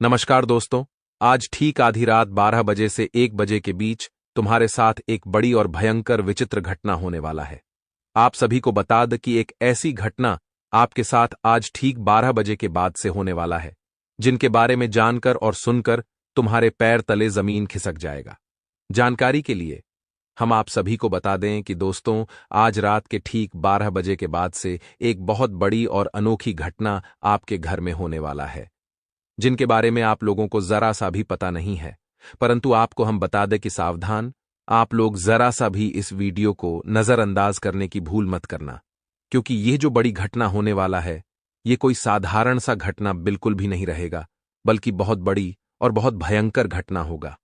नमस्कार दोस्तों। आज ठीक आधी रात 12 बजे से 1 बजे के बीच तुम्हारे साथ एक बड़ी और भयंकर विचित्र घटना होने वाला है। आप सभी को बता दें कि एक ऐसी घटना आपके साथ आज ठीक 12 बजे के बाद से होने वाला है, जिनके बारे में जानकर और सुनकर तुम्हारे पैर तले जमीन खिसक जाएगा। जानकारी के लिए हम आप सभी को बता दें कि दोस्तों, आज रात के ठीक 12 बजे के बाद से एक बहुत बड़ी और अनोखी घटना आपके घर में होने वाला है, जिनके बारे में आप लोगों को जरा सा भी पता नहीं है। परंतु आपको हम बता दें कि सावधान, आप लोग जरा सा भी इस वीडियो को नजरअंदाज करने की भूल मत करना, क्योंकि ये जो बड़ी घटना होने वाला है, ये कोई साधारण सा घटना बिल्कुल भी नहीं रहेगा, बल्कि बहुत बड़ी और बहुत भयंकर घटना होगा।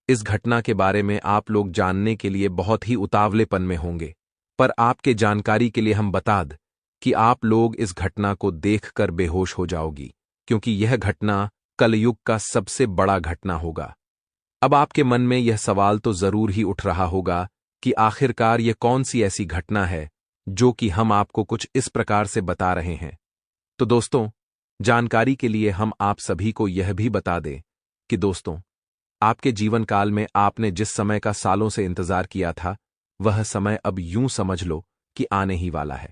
इस घटना के बारे में आप लोग जानने के लिए बहुत ही उतावलेपन में होंगे, पर आपके जानकारी के लिए हम बता दें कि आप लोग इस घटना को देखकर बेहोश हो जाओगी, क्योंकि यह घटना कलयुग का सबसे बड़ा घटना होगा। अब आपके मन में यह सवाल तो जरूर ही उठ रहा होगा कि आखिरकार यह कौन सी ऐसी घटना है जो कि हम आपको कुछ इस प्रकार से बता रहे हैं। तो दोस्तों, जानकारी के लिए हम आप सभी को यह भी बता दें कि दोस्तों, आपके जीवन काल में आपने जिस समय का सालों से इंतजार किया था, वह समय अब यूं समझ लो कि आने ही वाला है।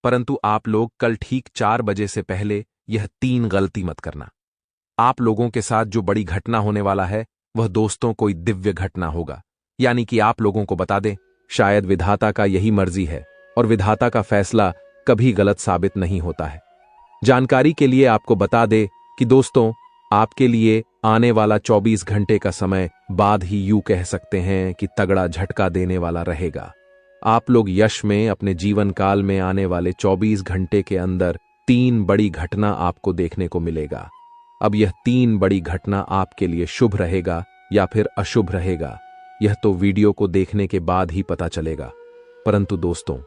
परंतु आप लोग कल ठीक 4 बजे से पहले यह 3 गलती मत करना। आप लोगों के साथ जो बड़ी घटना होने वाला है, वह दोस्तों कोई दिव्य घटना होगा। यानी कि आप लोगों को बता दें, शायद विधाता का यही मर्जी है और विधाता का फैसला कभी गलत साबित नहीं होता है। जानकारी के लिए आपको बता दें कि दोस्तों, आपके लिए आने वाला 24 घंटे का समय बाद ही यूं कह सकते हैं कि तगड़ा झटका देने वाला रहेगा। आप लोग यश में अपने जीवन काल में आने वाले 24 घंटे के अंदर 3 बड़ी घटना आपको देखने को मिलेगा। अब यह 3 बड़ी घटना आपके लिए शुभ रहेगा या फिर अशुभ रहेगा, यह तो वीडियो को देखने के बाद ही पता चलेगा। परंतु दोस्तों,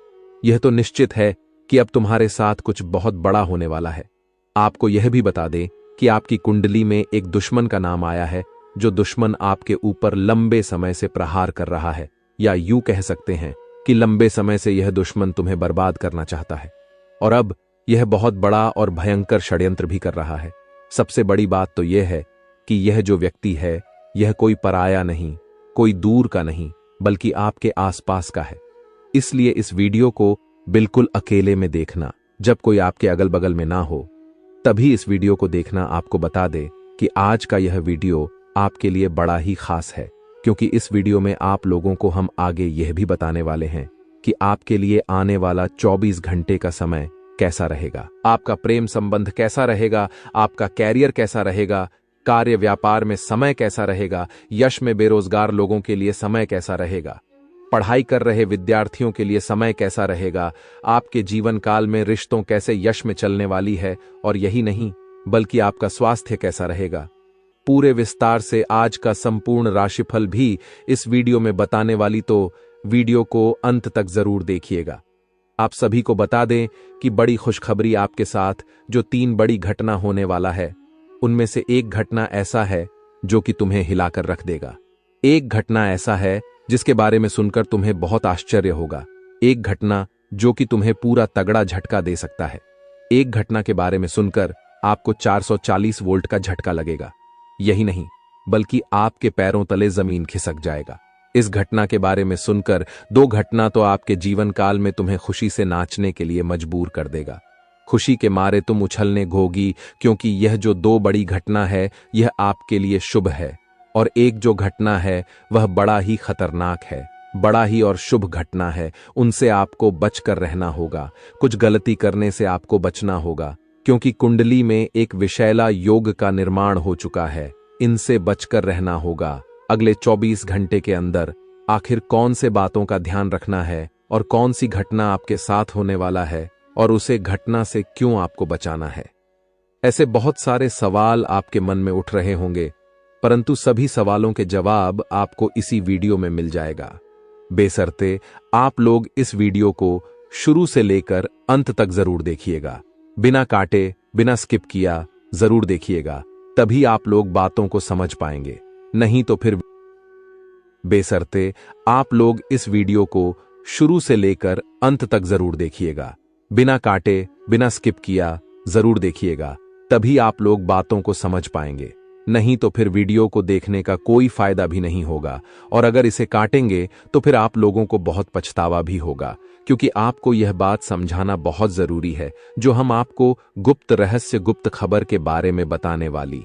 यह तो निश्चित है कि अब तुम्हारे साथ कुछ बहुत बड़ा होने वाला है। आपको यह भी बता दें कि आपकी कुंडली में एक दुश्मन का नाम आया है, जो दुश्मन आपके ऊपर लंबे समय से प्रहार कर रहा है, या यूं कह सकते हैं कि लंबे समय से यह दुश्मन तुम्हें बर्बाद करना चाहता है, और अब यह बहुत बड़ा और भयंकर षड्यंत्र भी कर रहा है। सबसे बड़ी बात तो यह है कि यह जो व्यक्ति है, यह कोई पराया नहीं, कोई दूर का नहीं, बल्कि आपके आसपास का है। इसलिए इस वीडियो को बिल्कुल अकेले में देखना, जब कोई आपके अगल बगल में ना हो, तभी इस वीडियो को देखना। आपको बता दे कि आज का यह वीडियो आपके लिए बड़ा ही खास है, क्योंकि इस वीडियो में आप लोगों को हम आगे यह भी बताने वाले हैं कि आपके लिए आने वाला 24 घंटे का समय कैसा रहेगा, आपका प्रेम संबंध कैसा रहेगा, आपका कैरियर कैसा रहेगा, कार्य व्यापार में समय कैसा रहेगा, यश में बेरोजगार लोगों के लिए समय कैसा रहेगा, पढ़ाई कर रहे विद्यार्थियों के लिए समय कैसा रहेगा, आपके जीवन काल में रिश्तों कैसे यश में चलने वाली है, और यही नहीं बल्कि आपका स्वास्थ्य कैसा रहेगा। पूरे विस्तार से आज का संपूर्ण राशिफल भी इस वीडियो में बताने वाली, तो वीडियो को अंत तक जरूर देखिएगा। आप सभी को बता दें कि बड़ी खुशखबरी आपके साथ जो 3 बड़ी घटना होने वाला है, उनमें से एक घटना ऐसा है जो कि तुम्हें हिलाकर रख देगा। एक घटना ऐसा है जिसके बारे में सुनकर तुम्हें बहुत आश्चर्य होगा। एक घटना जो कि तुम्हें पूरा तगड़ा झटका दे सकता है। एक घटना के बारे में सुनकर आपको 440 वोल्ट का झटका लगेगा। यही नहीं बल्कि आपके पैरों तले जमीन खिसक जाएगा। इस घटना के बारे में सुनकर 2 घटना तो आपके जीवन काल में तुम्हें खुशी से नाचने के लिए मजबूर कर देगा। खुशी के मारे तुम उछलने घोगी, क्योंकि यह जो 2 बड़ी घटना है, यह आपके लिए शुभ है, और एक जो घटना है वह बड़ा ही खतरनाक है, बड़ा ही और शुभ घटना है। उनसे आपको बचकर रहना होगा, कुछ गलती करने से आपको बचना होगा, क्योंकि कुंडली में एक विषैला योग का निर्माण हो चुका है। इनसे बचकर रहना होगा। अगले 24 घंटे के अंदर आखिर कौन से बातों का ध्यान रखना है और कौन सी घटना आपके साथ होने वाला है, और उसे घटना से क्यों आपको बचाना है। ऐसे बहुत सारे सवाल आपके मन में उठ रहे होंगे, परंतु सभी सवालों के जवाब आपको इसी वीडियो में मिल जाएगा। बेशर्ते आप लोग इस वीडियो को शुरू से लेकर अंत तक जरूर देखिएगा, बिना काटे, बिना स्किप किया जरूर देखिएगा, तभी आप लोग बातों को समझ पाएंगे। नहीं तो फिर बेशर्ते आप लोग इस वीडियो को शुरू से लेकर अंत तक जरूर देखिएगा, बिना काटे, बिना स्किप किया जरूर देखिएगा, तभी आप लोग बातों को समझ पाएंगे, नहीं तो फिर वीडियो को देखने का कोई फायदा भी नहीं होगा। और अगर इसे काटेंगे तो फिर आप लोगों को बहुत पछतावा भी होगा, क्योंकि आपको यह बात समझाना बहुत जरूरी है जो हम आपको गुप्त रहस्य गुप्त खबर के बारे में बताने वाली।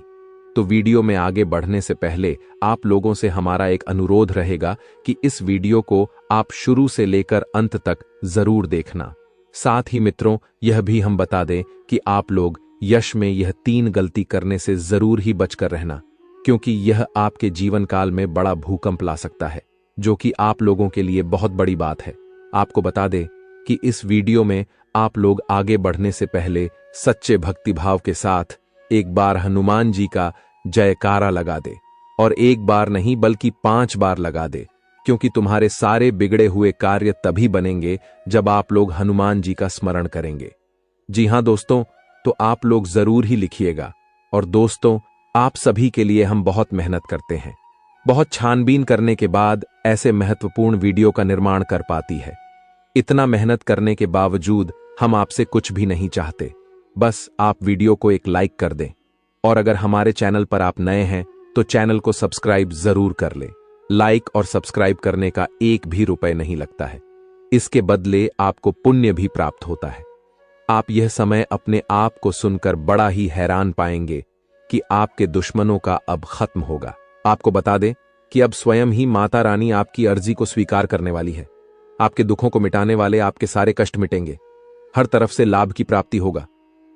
तो वीडियो में आगे बढ़ने से पहले आप लोगों से हमारा एक अनुरोध रहेगा कि इस वीडियो को आप शुरू से लेकर अंत तक जरूर देखना। साथ ही मित्रों, यह भी हम बता दें कि आप लोग यश में यह 3 गलती करने से जरूर ही बचकर रहना, क्योंकि यह आपके जीवन काल में बड़ा भूकंप ला सकता है, जो कि आप लोगों के लिए बहुत बड़ी बात है। आपको बता दें कि इस वीडियो में आप लोग आगे बढ़ने से पहले सच्चे भक्तिभाव के साथ एक बार हनुमान जी का जयकारा लगा दे, और एक बार नहीं बल्कि 5 बार लगा दे, क्योंकि तुम्हारे सारे बिगड़े हुए कार्य तभी बनेंगे जब आप लोग हनुमान जी का स्मरण करेंगे। जी हां दोस्तों, तो आप लोग जरूर ही लिखिएगा। और दोस्तों, आप सभी के लिए हम बहुत मेहनत करते हैं, बहुत छानबीन करने के बाद ऐसे महत्वपूर्ण वीडियो का निर्माण कर पाती है। इतना मेहनत करने के बावजूद हम आपसे कुछ भी नहीं चाहते, बस आप वीडियो को एक लाइक कर दें। और अगर हमारे चैनल पर आप नए हैं तो चैनल को सब्सक्राइब जरूर कर लें। लाइक और सब्सक्राइब करने का 1 भी रुपए नहीं लगता है, इसके बदले आपको पुण्य भी प्राप्त होता है। आप यह समय अपने आप को सुनकर बड़ा ही हैरान पाएंगे कि आपके दुश्मनों का अब खत्म होगा। आपको बता दें कि अब स्वयं ही माता रानी आपकी अर्जी को स्वीकार करने वाली है। आपके दुखों को मिटाने वाले आपके सारे कष्ट मिटेंगे, हर तरफ से लाभ की प्राप्ति होगा।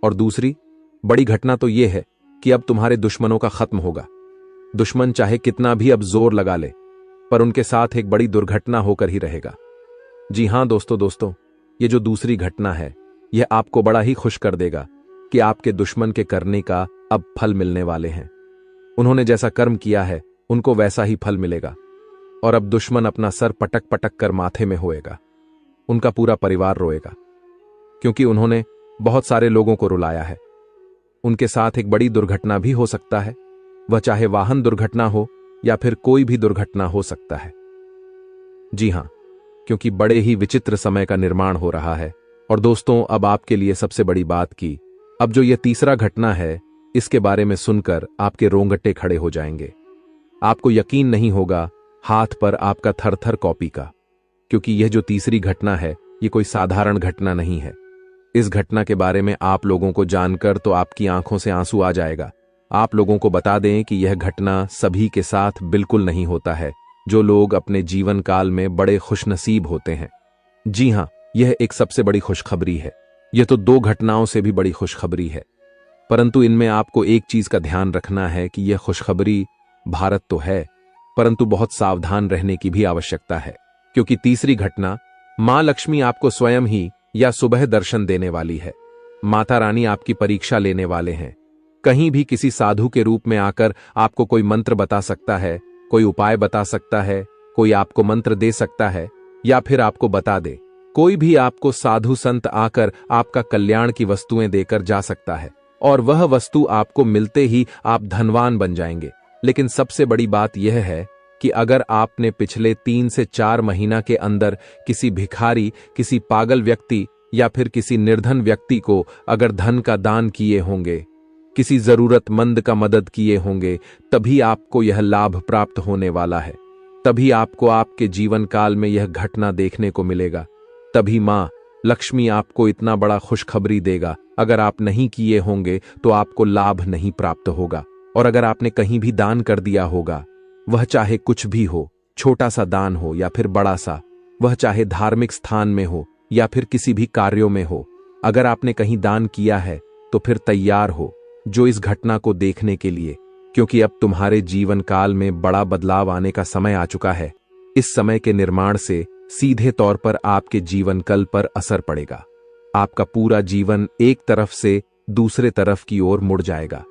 और दूसरी बड़ी घटना तो यह है कि अब तुम्हारे दुश्मनों का खत्म होगा। दुश्मन चाहे कितना भी अब जोर लगा ले, पर उनके साथ एक बड़ी दुर्घटना होकर ही रहेगा। जी हां दोस्तों, ये जो दूसरी घटना है, यह आपको बड़ा ही खुश कर देगा कि आपके दुश्मन के करने का अब फल मिलने वाले हैं। उन्होंने जैसा कर्म किया है उनको वैसा ही फल मिलेगा, और अब दुश्मन अपना सर पटक पटक कर माथे में होएगा। उनका पूरा परिवार रोएगा, क्योंकि उन्होंने बहुत सारे लोगों को रुलाया है। उनके साथ एक बड़ी दुर्घटना भी हो सकता है, वह चाहे वाहन दुर्घटना हो या फिर कोई भी दुर्घटना हो सकता है। जी हां, क्योंकि बड़े ही विचित्र समय का निर्माण हो रहा है। और दोस्तों, अब आपके लिए सबसे बड़ी बात की अब जो यह तीसरा घटना है, इसके बारे में सुनकर आपके रोंगटे खड़े हो जाएंगे। आपको यकीन नहीं होगा हाथ पर आपका थरथर कॉपी का, क्योंकि यह जो तीसरी घटना है ये कोई साधारण घटना नहीं है। इस घटना के बारे में आप लोगों को जानकर तो आपकी आंखों से आंसू आ जाएगा। आप लोगों को बता दें कि यह घटना सभी के साथ बिल्कुल नहीं होता है, जो लोग अपने जीवन काल में बड़े खुशनसीब होते हैं। जी हां, यह एक सबसे बड़ी खुशखबरी है। यह तो 2 घटनाओं से भी बड़ी खुशखबरी है, परंतु इनमें आपको एक चीज का ध्यान रखना है कि यह खुशखबरी भारत तो है, परंतु बहुत सावधान रहने की भी आवश्यकता है, क्योंकि तीसरी घटना मां लक्ष्मी आपको स्वयं ही या सुबह दर्शन देने वाली है। माता रानी आपकी परीक्षा लेने वाले हैं। कहीं भी किसी साधु के रूप में आकर आपको कोई मंत्र बता सकता है, कोई उपाय बता सकता है, कोई आपको मंत्र दे सकता है, या फिर आपको बता दे। कोई भी आपको साधु संत आकर आपका कल्याण की वस्तुएं देकर जा सकता है, और वह वस्तु आपको मिलते ही आप धनवान बन जाएंगे। लेकिन सबसे बड़ी बात यह है कि अगर आपने पिछले 3 से 4 महीना के अंदर किसी भिखारी, किसी पागल व्यक्ति या फिर किसी निर्धन व्यक्ति को अगर धन का दान किए होंगे, किसी जरूरतमंद का मदद किए होंगे, तभी आपको यह लाभ प्राप्त होने वाला है। तभी आपको आपके जीवन काल में यह घटना देखने को मिलेगा। तभी मां लक्ष्मी आपको इतना बड़ा खुशखबरी देगा। अगर आप नहीं किए होंगे तो आपको लाभ नहीं प्राप्त होगा। और अगर आपने कहीं भी दान कर दिया होगा, वह चाहे कुछ भी हो, छोटा सा दान हो या फिर बड़ा सा, वह चाहे धार्मिक स्थान में हो या फिर किसी भी कार्यों में हो, अगर आपने कहीं दान किया है तो फिर तैयार हो जो इस घटना को देखने के लिए, क्योंकि अब तुम्हारे जीवन काल में बड़ा बदलाव आने का समय आ चुका है। इस समय के निर्माण से सीधे तौर पर आपके जीवन कल पर असर पड़ेगा। आपका पूरा जीवन एक तरफ से दूसरे तरफ की ओर मुड़ जाएगा।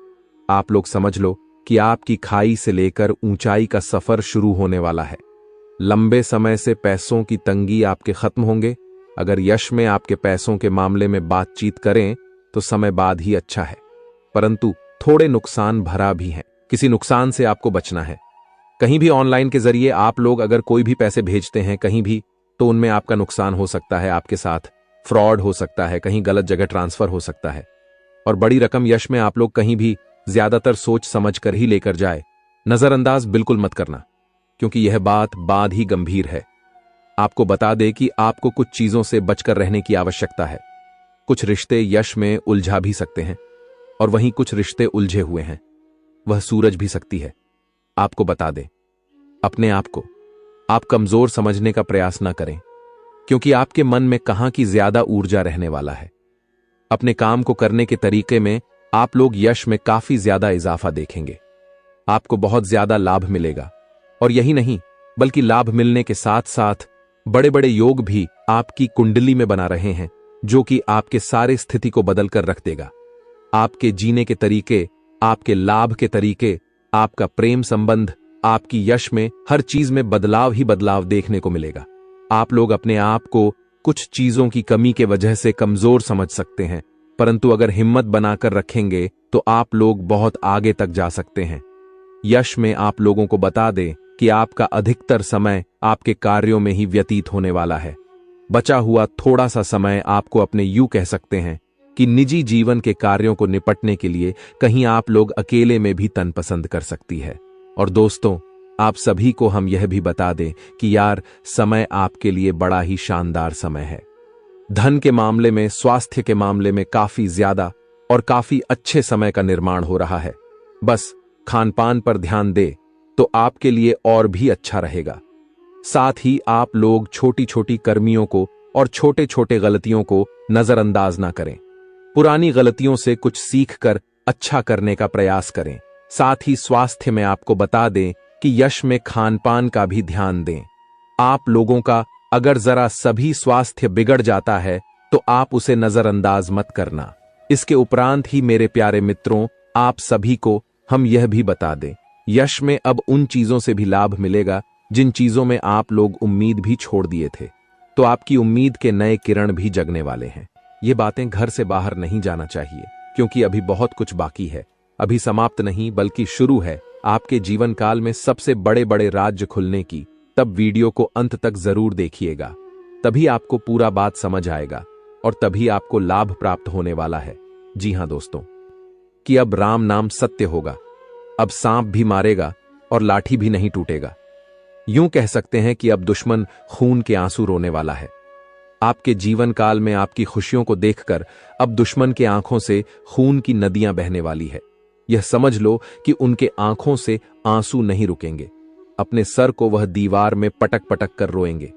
आप लोग समझ लो कि आपकी खाई से लेकर ऊंचाई का सफर शुरू होने वाला है। लंबे समय से पैसों की तंगी आपके खत्म होंगे। अगर यश में आपके पैसों के मामले में बातचीत करें तो समय बाद ही अच्छा है, परंतु थोड़े नुकसान भरा भी है। किसी नुकसान से आपको बचना है। कहीं भी ऑनलाइन के जरिए आप लोग अगर कोई भी पैसे भेजते हैं कहीं भी, तो उनमें आपका नुकसान हो सकता है, आपके साथ फ्रॉड हो सकता है, कहीं गलत जगह ट्रांसफर हो सकता है। और बड़ी रकम यश में आप लोग कहीं भी ज्यादातर सोच समझ कर ही लेकर जाए, नजरअंदाज बिल्कुल मत करना, क्योंकि यह बात बाद ही गंभीर है। आपको बता दे कि आपको कुछ चीजों से बचकर रहने की आवश्यकता है। कुछ रिश्ते यश में उलझा भी सकते हैं और वहीं कुछ रिश्ते उलझे हुए हैं, वह सूरज भी सकती है। आपको बता दे, अपने आप को आप कमजोर समझने का प्रयास न करें, क्योंकि आपके मन में कहां की ज्यादा ऊर्जा रहने वाला है। अपने काम को करने के तरीके में आप लोग यश में काफी ज्यादा इजाफा देखेंगे। आपको बहुत ज्यादा लाभ मिलेगा, और यही नहीं बल्कि लाभ मिलने के साथ साथ बड़े बड़े योग भी आपकी कुंडली में बना रहे हैं, जो कि आपके सारे स्थिति को बदल कर रख देगा। आपके जीने के तरीके, आपके लाभ के तरीके, आपका प्रेम संबंध, आपकी यश में हर चीज में बदलाव ही बदलाव देखने को मिलेगा। आप लोग अपने आप को कुछ चीजों की कमी के वजह से कमजोर समझ सकते हैं, परंतु अगर हिम्मत बनाकर रखेंगे तो आप लोग बहुत आगे तक जा सकते हैं। यश में आप लोगों को बता दें कि आपका अधिकतर समय आपके कार्यों में ही व्यतीत होने वाला है। बचा हुआ थोड़ा सा समय आपको अपने यूं कह सकते हैं कि निजी जीवन के कार्यों को निपटने के लिए कहीं आप लोग अकेले में भी तन पसंद कर सकती है। और दोस्तों, आप सभी को हम यह भी बता दें कि यार, समय आपके लिए बड़ा ही शानदार समय है। धन के मामले में, स्वास्थ्य के मामले में काफी ज्यादा और काफी अच्छे समय का निर्माण हो रहा है। बस खान पान पर ध्यान दे तो आपके लिए और भी अच्छा रहेगा। साथ ही आप लोग छोटी छोटी कर्मियों को और छोटे छोटे गलतियों को नजरअंदाज ना करें। पुरानी गलतियों से कुछ सीख कर अच्छा करने का प्रयास करें। साथ ही स्वास्थ्य में आपको बता दें कि यश में खान पान का भी ध्यान दें। आप लोगों का अगर जरा सभी स्वास्थ्य बिगड़ जाता है तो आप उसे नजरअंदाज मत करना। इसके उपरांत ही मेरे प्यारे मित्रों, आप सभी को हम यह भी बता दें, यश में अब उन चीजों से भी लाभ मिलेगा जिन चीजों में आप लोग उम्मीद भी छोड़ दिए थे। तो आपकी उम्मीद के नए किरण भी जगने वाले हैं। ये बातें घर से बाहर नहीं जाना चाहिए, क्योंकि अभी बहुत कुछ बाकी है। अभी समाप्त नहीं बल्कि शुरू है आपके जीवन काल में सबसे बड़े बड़े राज्य खुलने की। तब वीडियो को अंत तक जरूर देखिएगा, तभी आपको पूरा बात समझ आएगा और तभी आपको लाभ प्राप्त होने वाला है। जी हां दोस्तों, कि अब राम नाम सत्य होगा। अब सांप भी मारेगा और लाठी भी नहीं टूटेगा। यूं कह सकते हैं कि अब दुश्मन खून के आंसू रोने वाला है। आपके जीवन काल में आपकी खुशियों को देखकर अब दुश्मन के आंखों से खून की नदियां बहने वाली है। यह समझ लो कि उनके आंखों से आंसू नहीं रुकेंगे। अपने सर को वह दीवार में पटक पटक कर रोएंगे,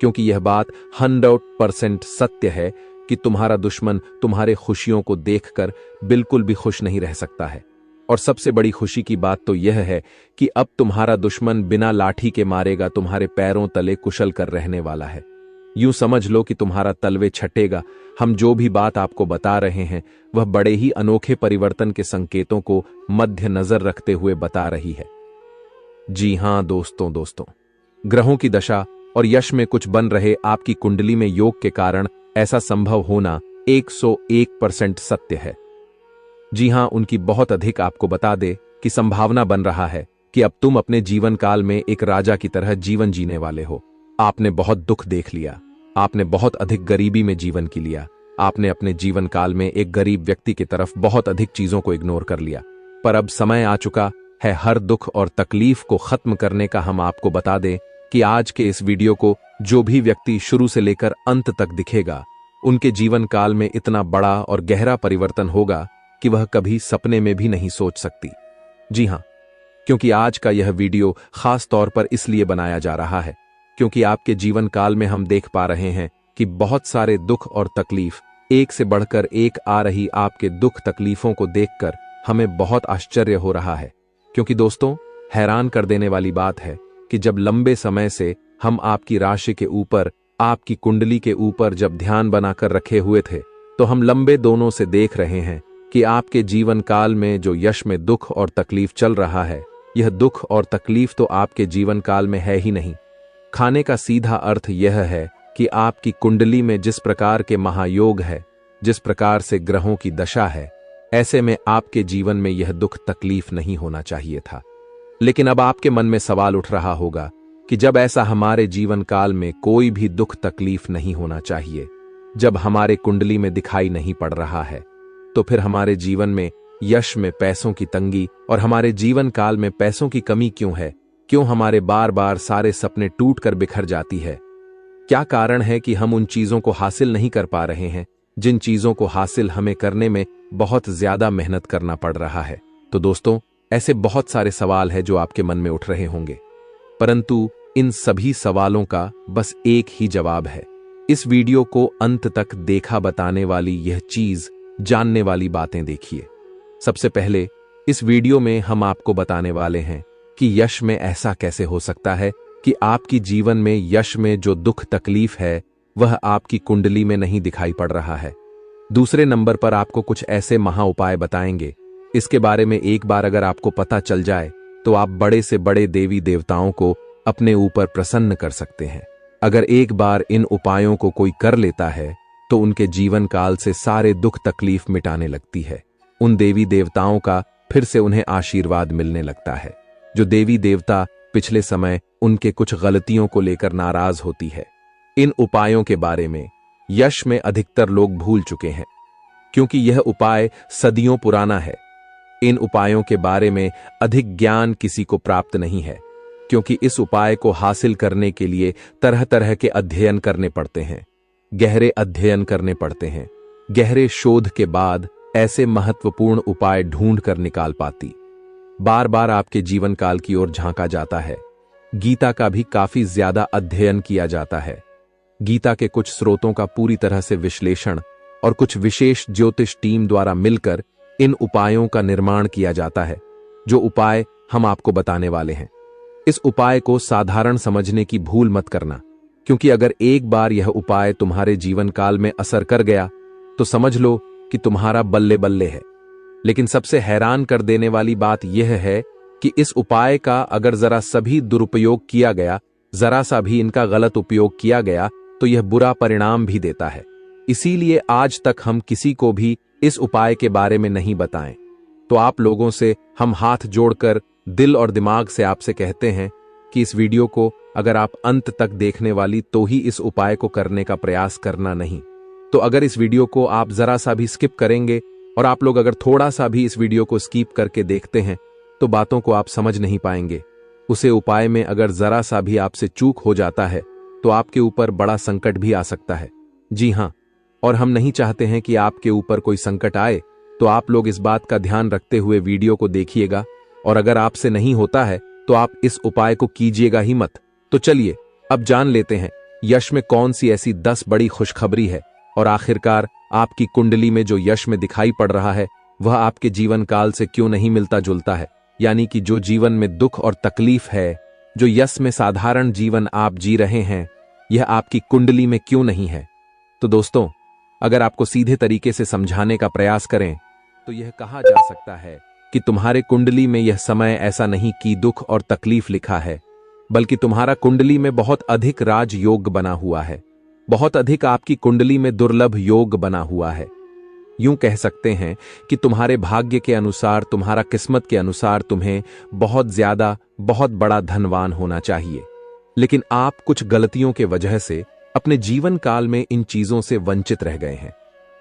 क्योंकि यह बात 100% सत्य है कि तुम्हारा दुश्मन तुम्हारे खुशियों को देखकर बिल्कुल भी खुश नहीं रह सकता है। और सबसे बड़ी खुशी की बात तो यह है कि अब तुम्हारा दुश्मन बिना लाठी के मारेगा तुम्हारे पैरों तले कुशल कर रहने वाला है। यूं समझ लो कि तुम्हारा तलवे छटेगा। हम जो भी बात आपको बता रहे हैं वह बड़े ही अनोखे परिवर्तन के संकेतों को मद्देनजर रखते हुए बता रही है। जी हां दोस्तों, ग्रहों की दशा और यश में कुछ बन रहे आपकी कुंडली में योग के कारण ऐसा संभव होना 101% सत्य है। जी हां, उनकी बहुत अधिक आपको बता दे कि संभावना बन रहा है कि अब तुम अपने जीवन काल में एक राजा की तरह जीवन जीने वाले हो। आपने बहुत दुख देख लिया, आपने बहुत अधिक गरीबी में जीवन की लिया, आपने अपने जीवन काल में एक गरीब व्यक्ति की तरफ बहुत अधिक चीजों को इग्नोर कर लिया। पर अब समय आ चुका है हर दुख और तकलीफ को खत्म करने का। हम आपको बता दें कि आज के इस वीडियो को जो भी व्यक्ति शुरू से लेकर अंत तक दिखेगा, उनके जीवन काल में इतना बड़ा और गहरा परिवर्तन होगा कि वह कभी सपने में भी नहीं सोच सकती। जी हां, क्योंकि आज का यह वीडियो खास तौर पर इसलिए बनाया जा रहा है क्योंकि आपके जीवन काल में हम देख पा रहे हैं कि बहुत सारे दुख और तकलीफ एक से बढ़कर एक आ रही। आपके दुख तकलीफों को देखकर हमें बहुत आश्चर्य हो रहा है, क्योंकि दोस्तों, हैरान कर देने वाली बात है कि जब लंबे समय से हम आपकी राशि के ऊपर, आपकी कुंडली के ऊपर जब ध्यान बनाकर रखे हुए थे, तो हम लंबे दोनों से देख रहे हैं कि आपके जीवन काल में जो यश में दुख और तकलीफ चल रहा है, यह दुख और तकलीफ तो आपके जीवन काल में है ही नहीं। खाने का सीधा अर्थ यह है कि आपकी कुंडली में जिस प्रकार के महायोग है, जिस प्रकार से ग्रहों की दशा है, ऐसे में आपके जीवन में यह दुख तकलीफ नहीं होना चाहिए था। लेकिन अब आपके मन में सवाल उठ रहा होगा कि जब ऐसा हमारे जीवन काल में कोई भी दुख तकलीफ नहीं होना चाहिए, जब हमारे कुंडली में दिखाई नहीं पड़ रहा है, तो फिर हमारे जीवन में यश में पैसों की तंगी और हमारे जीवन काल में पैसों की कमी क्यों है? क्यों हमारे बार बार सारे सपने टूट कर बिखर जाती है? क्या कारण है कि हम उन चीजों को हासिल नहीं कर पा रहे हैं जिन चीजों को हासिल हमें करने में बहुत ज्यादा मेहनत करना पड़ रहा है? तो दोस्तों, ऐसे बहुत सारे सवाल हैं जो आपके मन में उठ रहे होंगे, परंतु इन सभी सवालों का बस एक ही जवाब है। इस वीडियो को अंत तक देखा बताने वाली यह चीज, जानने वाली बातें देखिए। सबसे पहले इस वीडियो में हम आपको बताने वाले हैं कि यश में ऐसा कैसे हो सकता है कि आपकी जीवन में यश में जो दुख तकलीफ है वह आपकी कुंडली में नहीं दिखाई पड़ रहा है। दूसरे नंबर पर आपको कुछ ऐसे महा उपाय बताएंगे, इसके बारे में एक बार अगर आपको पता चल जाए तो आप बड़े से बड़े देवी देवताओं को अपने ऊपर प्रसन्न कर सकते हैं। अगर एक बार इन उपायों को कोई कर लेता है तो उनके जीवन काल से सारे दुख तकलीफ मिटाने लगती है। उन देवी देवताओं का फिर से उन्हें आशीर्वाद मिलने लगता है। जो देवी देवता पिछले समय उनके कुछ गलतियों को लेकर नाराज होती है। इन उपायों के बारे में यश में अधिकतर लोग भूल चुके हैं, क्योंकि यह उपाय सदियों पुराना है। इन उपायों के बारे में अधिक ज्ञान किसी को प्राप्त नहीं है, क्योंकि इस उपाय को हासिल करने के लिए तरह तरह के अध्ययन करने पड़ते हैं, गहरे अध्ययन करने पड़ते हैं। गहरे शोध के बाद ऐसे महत्वपूर्ण उपाय ढूंढ कर निकाल पाती। बार बार आपके जीवन काल की ओर झांका जाता है। गीता का भी काफी ज्यादा अध्ययन किया जाता है। गीता के कुछ स्रोतों का पूरी तरह से विश्लेषण और कुछ विशेष ज्योतिष टीम द्वारा मिलकर इन उपायों का निर्माण किया जाता है, जो उपाय हम आपको बताने वाले हैं। इस उपाय को साधारण समझने की भूल मत करना, क्योंकि अगर एक बार यह उपाय तुम्हारे जीवन काल में असर कर गया तो समझ लो कि तुम्हारा बल्ले बल्ले है। लेकिन सबसे हैरान कर देने वाली बात यह है कि इस उपाय का अगर जरा सभी दुरुपयोग किया गया, जरा सा भी इनका गलत उपयोग किया गया, तो यह बुरा परिणाम भी देता है। इसीलिए आज तक हम किसी को भी इस उपाय के बारे में नहीं बताएं। तो आप लोगों से हम हाथ जोड़कर दिल और दिमाग से आपसे कहते हैं कि इस वीडियो को अगर आप अंत तक देखने वाली तो ही इस उपाय को करने का प्रयास करना नहीं। तो अगर इस वीडियो को आप जरा सा भी स्किप करेंगे और आप लोग अगर थोड़ा सा भी इस वीडियो को स्किप करके देखते हैं तो बातों को आप समझ नहीं पाएंगे। उसे उपाय में अगर जरा सा भी आपसे चूक हो जाता है तो आपके ऊपर बड़ा संकट भी आ सकता है। जी हाँ, और हम नहीं चाहते हैं कि आपके ऊपर कोई संकट आए, तो आप लोग इस बात का ध्यान रखते हुए वीडियो को देखिएगा। और अगर आपसे नहीं होता है तो आप इस उपाय को कीजिएगा ही मत। तो चलिए अब जान लेते हैं यश में कौन सी ऐसी 10 बड़ी खुशखबरी है और आखिरकार आपकी कुंडली में जो यश में दिखाई पड़ रहा है वह आपके जीवन काल से क्यों नहीं मिलता जुलता है। यानी कि जो जीवन में दुख और तकलीफ है, जो यश में साधारण जीवन आप जी रहे हैं, यह आपकी कुंडली में क्यों नहीं है। तो दोस्तों, अगर आपको सीधे तरीके से समझाने का प्रयास करें तो यह कहा जा सकता है कि तुम्हारे कुंडली में यह समय ऐसा नहीं कि दुख और तकलीफ लिखा है, बल्कि तुम्हारा कुंडली में बहुत अधिक राज योग बना हुआ है। बहुत अधिक आपकी कुंडली में दुर्लभ योग बना हुआ है। यूं कह सकते हैं कि तुम्हारे भाग्य के अनुसार, तुम्हारा किस्मत के अनुसार तुम्हें बहुत ज्यादा, बहुत बड़ा धनवान होना चाहिए। लेकिन आप कुछ गलतियों के वजह से अपने जीवन काल में इन चीजों से वंचित रह गए हैं।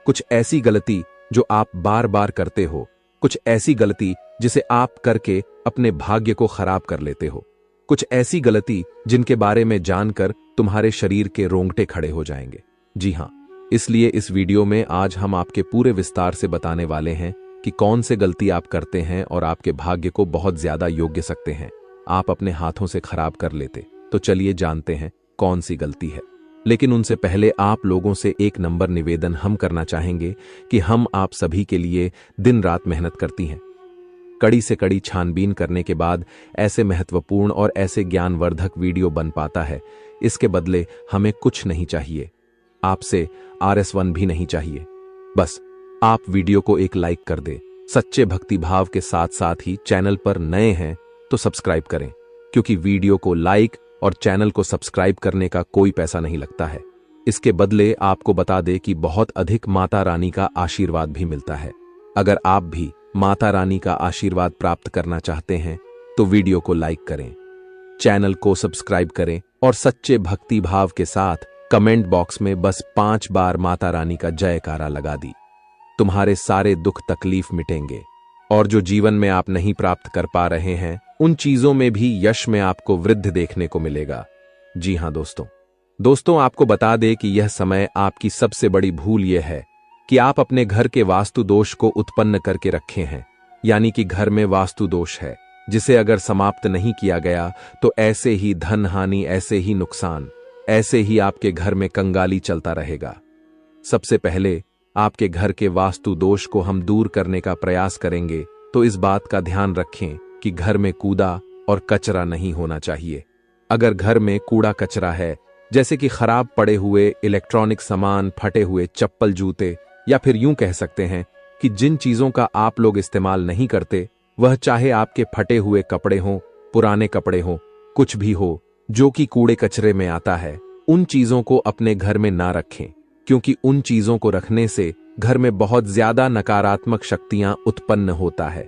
कुछ ऐसी गलती जो आप बार बार करते हो, कुछ ऐसी गलती जिसे आप करके अपने भाग्य को खराब कर लेते हो, कुछ ऐसी गलती जिनके बारे में जानकर तुम्हारे शरीर के रोंगटे खड़े हो जाएंगे। जी हाँ, इसलिए इस वीडियो में आज हम आपके पूरे विस्तार से बताने वाले हैं कि कौन से गलती आप करते हैं और आपके भाग्य को बहुत ज्यादा योग्य सकते हैं आप अपने हाथों से खराब कर लेते। तो चलिए जानते हैं कौन सी गलती है। लेकिन उनसे पहले आप लोगों से एक नंबर निवेदन हम करना चाहेंगे कि हम आप सभी के लिए दिन रात मेहनत करती हैं। कड़ी से कड़ी छानबीन करने के बाद ऐसे महत्वपूर्ण और ऐसे ज्ञानवर्धक वीडियो बन पाता है। इसके बदले हमें कुछ नहीं चाहिए, आपसे RS1 भी नहीं चाहिए। बस आप वीडियो को एक लाइक कर दें। सच्चे भक्ति भाव के साथ साथ ही चैनल पर नए हैं तो सब्सक्राइब करें, क्योंकि वीडियो को लाइक और चैनल को सब्सक्राइब करने का कोई पैसा नहीं लगता है। इसके बदले आपको बता दें कि बहुत अधिक माता रानी का आशीर्वाद भी मिलता है। अगर आप भी माता रानी का आशीर्वाद प्राप्त करना चाहते हैं तो वीडियो को लाइक करें, चैनल को सब्सक्राइब करें और सच्चे भक्ति भाव के साथ कमेंट बॉक्स में बस 5 बार माता रानी का जयकारा लगा दी। तुम्हारे सारे दुख तकलीफ मिटेंगे और जो जीवन में आप नहीं प्राप्त कर पा रहे हैं उन चीजों में भी यश में आपको वृद्धि देखने को मिलेगा। जी हां दोस्तों आपको बता दें कि यह समय आपकी सबसे बड़ी भूल यह है कि आप अपने घर के वास्तु दोष को उत्पन्न करके रखे हैं। यानी कि घर में वास्तु दोष है जिसे अगर समाप्त नहीं किया गया तो ऐसे ही धन हानि, ऐसे ही नुकसान, ऐसे ही आपके घर में कंगाली चलता रहेगा। सबसे पहले आपके घर के वास्तु दोष को हम दूर करने का प्रयास करेंगे तो इस बात का ध्यान रखें कि घर में कूड़ा और कचरा नहीं होना चाहिए। अगर घर में कूड़ा कचरा है जैसे कि खराब पड़े हुए इलेक्ट्रॉनिक सामान, फटे हुए चप्पल, जूते, या फिर यूं कह सकते हैं कि जिन चीजों का आप लोग इस्तेमाल नहीं करते, वह चाहे आपके फटे हुए कपड़े हों, पुराने कपड़े हों, कुछ भी हो जो कि कूड़े कचरे में आता है, उन चीजों को अपने घर में ना रखें, क्योंकि उन चीजों को रखने से घर में बहुत ज्यादा नकारात्मक शक्तियां उत्पन्न होता है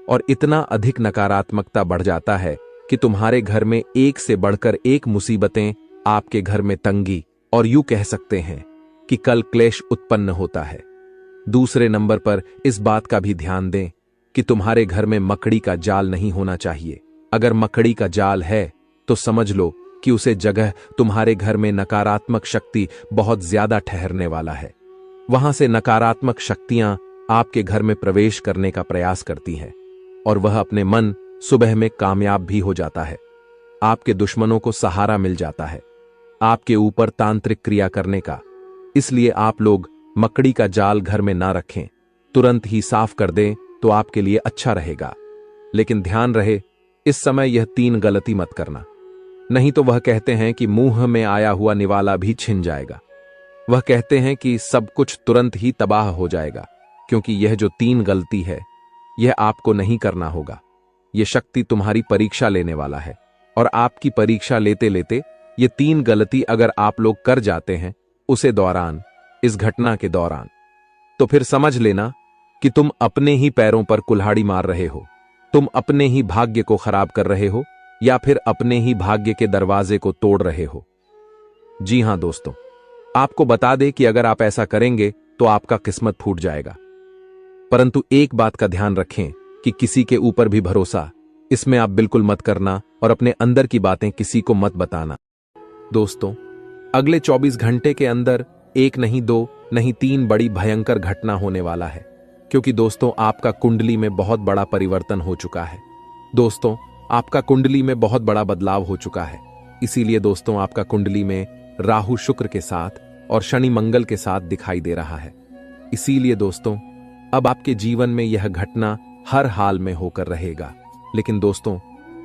और इतना अधिक नकारात्मकता बढ़ जाता है कि तुम्हारे घर में एक से बढ़कर एक मुसीबतें, आपके घर में तंगी और यूं कह सकते हैं कि कल क्लेश उत्पन्न होता है। दूसरे नंबर पर इस बात का भी ध्यान दें कि तुम्हारे घर में मकड़ी का जाल नहीं होना चाहिए। अगर मकड़ी का जाल है तो समझ लो कि उसे जगह तुम्हारे घर में नकारात्मक शक्ति बहुत ज्यादा ठहरने वाला है। वहां से नकारात्मक शक्तियां आपके घर में प्रवेश करने का प्रयास करती हैं और वह अपने मन सुबह में कामयाब भी हो जाता है। आपके दुश्मनों को सहारा मिल जाता है आपके ऊपर तांत्रिक क्रिया करने का। इसलिए आप लोग मकड़ी का जाल घर में ना रखें, तुरंत ही साफ कर दें तो आपके लिए अच्छा रहेगा। लेकिन ध्यान रहे, इस समय यह 3 गलती मत करना, नहीं तो वह कहते हैं कि मुंह में आया हुआ निवाला भी छिन जाएगा। वह कहते हैं कि सब कुछ तुरंत ही तबाह हो जाएगा, क्योंकि यह जो 3 गलती है यह आपको नहीं करना होगा। यह शक्ति तुम्हारी परीक्षा लेने वाला है और आपकी परीक्षा लेते लेते ये 3 गलती अगर आप लोग कर जाते हैं उसे दौरान, इस घटना के दौरान, तो फिर समझ लेना कि तुम अपने ही पैरों पर कुल्हाड़ी मार रहे हो, तुम अपने ही भाग्य को खराब कर रहे हो या फिर अपने ही भाग्य के दरवाजे को तोड़ रहे हो। जी हां दोस्तों, आपको बता दें कि अगर आप ऐसा करेंगे तो आपका किस्मत फूट जाएगा। परंतु एक बात का ध्यान रखें कि किसी के ऊपर भी भरोसा इसमें आप बिल्कुल मत करना और अपने अंदर की बातें किसी को मत बताना। दोस्तों, अगले 24 घंटे के अंदर एक नहीं, 2 नहीं, 3 बड़ी भयंकर घटना होने वाला है, क्योंकि दोस्तों आपका कुंडली में बहुत बड़ा परिवर्तन हो चुका है। दोस्तों, आपका कुंडली में बहुत बड़ा बदलाव हो चुका है। इसीलिए दोस्तों आपका कुंडली में राहु शुक्र के साथ और शनि मंगल के साथ दिखाई दे रहा है। इसीलिए दोस्तों अब आपके जीवन में यह घटना हर हाल में होकर रहेगा। लेकिन दोस्तों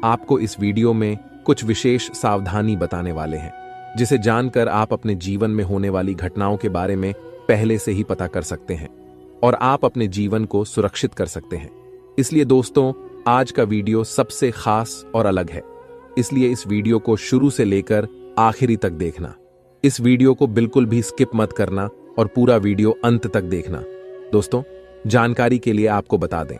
आपको इस वीडियो में कुछ विशेष सावधानी बताने वाले हैं, जिसे जानकर आप अपने जीवन में होने वाली घटनाओं के बारे में पहले से ही पता कर सकते हैं और आप अपने जीवन को सुरक्षित कर सकते हैं। इसलिए दोस्तों आज का वीडियो सबसे खास और अलग है, इसलिए इस वीडियो को शुरू से लेकर आखिरी तक देखना। इस वीडियो को बिल्कुल भी स्किप मत करना और पूरा वीडियो अंत तक देखना। दोस्तों जानकारी के लिए आपको बता दें,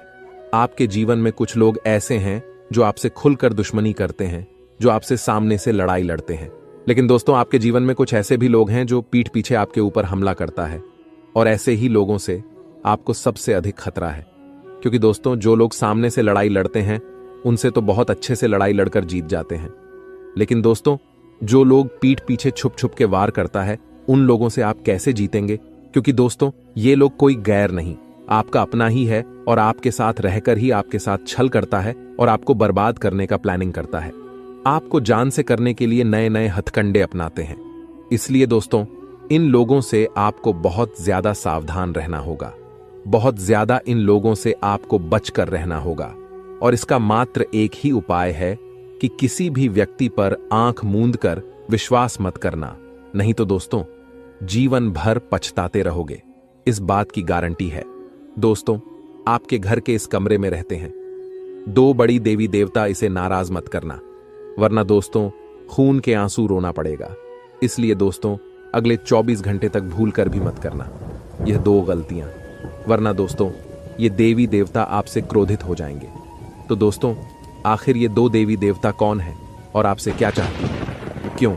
आपके जीवन में कुछ लोग ऐसे हैं जो आपसे खुलकर दुश्मनी करते हैं, जो आपसे सामने से लड़ाई लड़ते हैं। लेकिन दोस्तों आपके जीवन में कुछ ऐसे भी लोग हैं जो पीठ पीछे आपके ऊपर हमला करता है, और ऐसे ही लोगों से आपको सबसे अधिक खतरा है। क्योंकि दोस्तों जो लोग सामने से लड़ाई लड़ते हैं उनसे तो बहुत अच्छे से लड़ाई लड़कर जीत जाते हैं, लेकिन दोस्तों जो लोग पीठ पीछे छुप छुप के वार करता है उन लोगों से आप कैसे जीतेंगे? क्योंकि दोस्तों ये लोग कोई गैर नहीं, आपका अपना ही है और आपके साथ रहकर ही आपके साथ छल करता है और आपको बर्बाद करने का प्लानिंग करता है। आपको जान से करने के लिए नए नए हथकंडे अपनाते हैं। इसलिए दोस्तों इन लोगों से आपको बहुत ज्यादा सावधान रहना होगा, बहुत ज्यादा इन लोगों से आपको बचकर रहना होगा। और इसका मात्र एक ही उपाय है कि किसी भी व्यक्ति पर आंख मूंद कर विश्वास मत करना, नहीं तो दोस्तों जीवन भर पछताते रहोगे, इस बात की गारंटी है। दोस्तों आपके घर के इस कमरे में रहते हैं 2 बड़ी देवी देवता, इसे नाराज मत करना, वरना दोस्तों खून के आंसू रोना पड़ेगा। इसलिए दोस्तों अगले 24 घंटे तक भूल कर भी मत करना यह 2 गलतियां, वरना दोस्तों ये देवी देवता आपसे क्रोधित हो जाएंगे। तो दोस्तों आखिर ये 2 देवी देवता कौन हैं और आपसे क्या चाहती हैं? क्यों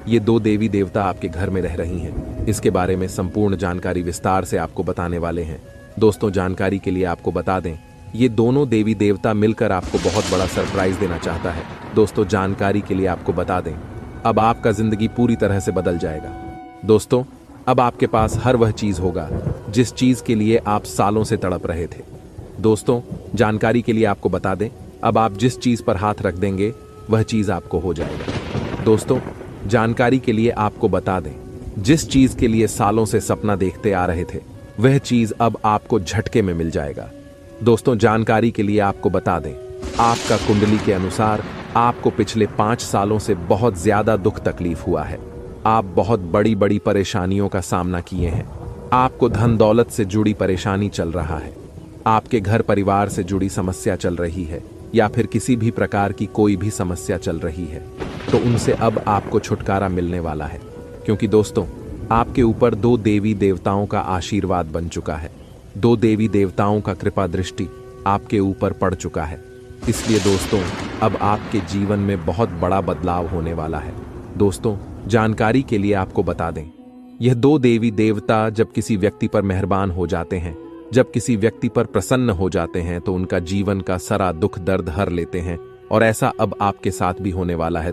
ये 2 देवी देवता आपके घर में रह रही हैं? इसके बारे में संपूर्ण जानकारी विस्तार से आपको बताने वाले हैं। दोस्तों जानकारी के लिए आपको बता दें, ये दोनों देवी देवता मिलकर आपको बहुत बड़ा सरप्राइज देना चाहता है। दोस्तों जानकारी के लिए आपको बता दें, अब आपका जिंदगी पूरी तरह से बदल जाएगा। दोस्तों अब आपके पास हर वह चीज होगा जिस चीज के लिए आप सालों से तड़प रहे थे। दोस्तों जानकारी के लिए आपको बता दें, अब आप जिस चीज पर हाथ रख देंगे वह चीज आपको हो जाएगा। दोस्तों जानकारी के लिए आपको बता दें, जिस चीज के लिए सालों से सपना देखते आ रहे थे वह चीज अब आपको झटके में मिल जाएगा। दोस्तों जानकारी के लिए आपको बता दें, आपका कुंडली के अनुसार आपको पिछले 5 सालों से बहुत ज्यादा दुख तकलीफ हुआ है। आप बहुत बड़ी बड़ी परेशानियों का सामना किए हैं। आपको धन दौलत से जुड़ी परेशानी चल रहा है, आपके घर परिवार से जुड़ी समस्या चल रही है, या फिर किसी भी प्रकार की कोई भी समस्या चल रही है, तो उनसे अब आपको छुटकारा मिलने वाला है। क्योंकि दोस्तों आपके ऊपर 2 देवी देवताओं का आशीर्वाद बन चुका है। 2 देवी देवताओं का कृपा दृष्टि आपके ऊपर पड़ चुका है। इसलिए दोस्तों अब आपके जीवन में बहुत बड़ा बदलाव होने वाला है। दोस्तों जानकारी के लिए आपको बता दें, यह 2 देवी देवता जब किसी व्यक्ति पर मेहरबान हो जाते हैं, जब किसी व्यक्ति पर प्रसन्न हो जाते हैं, तो उनका जीवन का सारा दुख दर्द हर लेते हैं, और ऐसा अब आपके साथ भी होने वाला है।